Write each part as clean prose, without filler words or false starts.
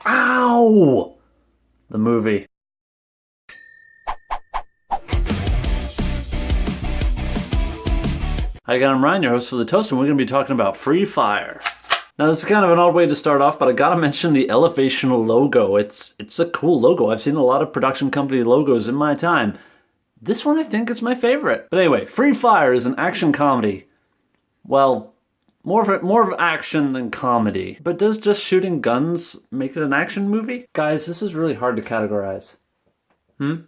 Ow! The movie. Hi again, I'm Ryan, your host of The Toast, and we're going to be talking about Free Fire. Now, this is kind of an odd way to start off, but I gotta mention the Elevation logo. It's a cool logo. I've seen a lot of production company logos in my time. This one I think is my favorite. But anyway, Free Fire is an action comedy. Well, more of action than comedy. But does just shooting guns make it an action movie? Guys, this is really hard to categorize. It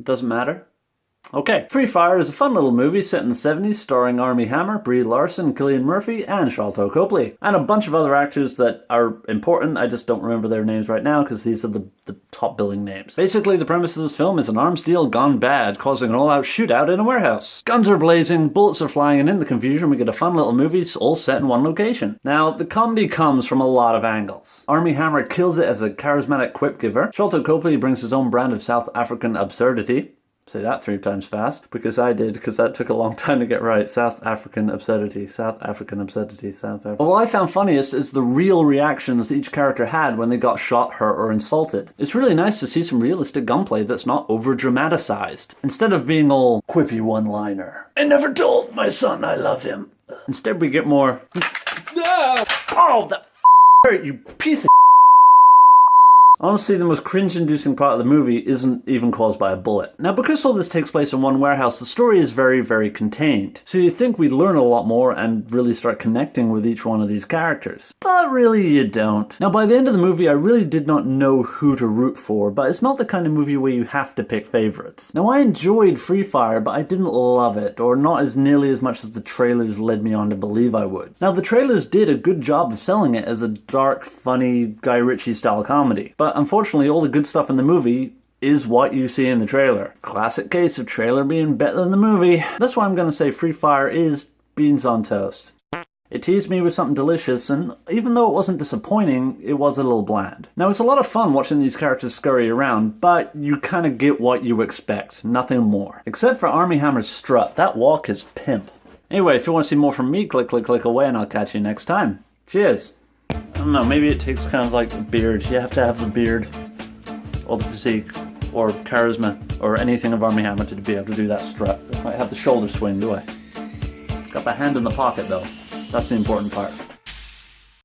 doesn't matter? Okay, Free Fire is a fun little movie set in the 70s starring Armie Hammer, Brie Larson, Cillian Murphy, and Sharlto Copley. And a bunch of other actors that are important. I just don't remember their names right now because these are the top billing names. Basically, the premise of this film is an arms deal gone bad, causing an all-out shootout in a warehouse. Guns are blazing, bullets are flying, and in the confusion we get a fun little movie all set in one location. Now, the comedy comes from a lot of angles. Armie Hammer kills it as a charismatic quip giver. Sharlto Copley brings his own brand of South African absurdity. Say that 3 times fast, because I did, because that took a long time to get right. South African absurdity, South African absurdity, South African. But what I found funniest is the real reactions each character had when they got shot, hurt, or insulted. It's really nice to see some realistic gunplay that's not over-dramatized. Instead of being all quippy one-liner. I never told my son I love him. Instead we get more, oh, that hurt, you piece of Honestly, the most cringe-inducing part of the movie isn't even caused by a bullet. Now, because all this takes place in one warehouse, the story is very, very contained. So you'd think we'd learn a lot more and really start connecting with each one of these characters. But really, you don't. Now, by the end of the movie, I really did not know who to root for, but it's not the kind of movie where you have to pick favorites. Now, I enjoyed Free Fire, but I didn't love it, or not as nearly as much as the trailers led me on to believe I would. Now, the trailers did a good job of selling it as a dark, funny, Guy Ritchie-style comedy, but unfortunately, all the good stuff in the movie is what you see in the trailer. Classic case of trailer being better than the movie. That's why I'm going to say Free Fire is beans on toast. It teased me with something delicious, and even though it wasn't disappointing, it was a little bland. Now, it's a lot of fun watching these characters scurry around, but you kind of get what you expect, nothing more. Except for Armie Hammer's strut. That walk is pimp. Anyway, if you want to see more from me, click away, and I'll catch you next time. Cheers! I don't know, maybe it takes kind of like the beard. You have to have the beard, or the physique, or charisma, or anything of Armie Hammer to be able to do that strut. I might have the shoulder swing, do I? Got the hand in the pocket though. That's the important part.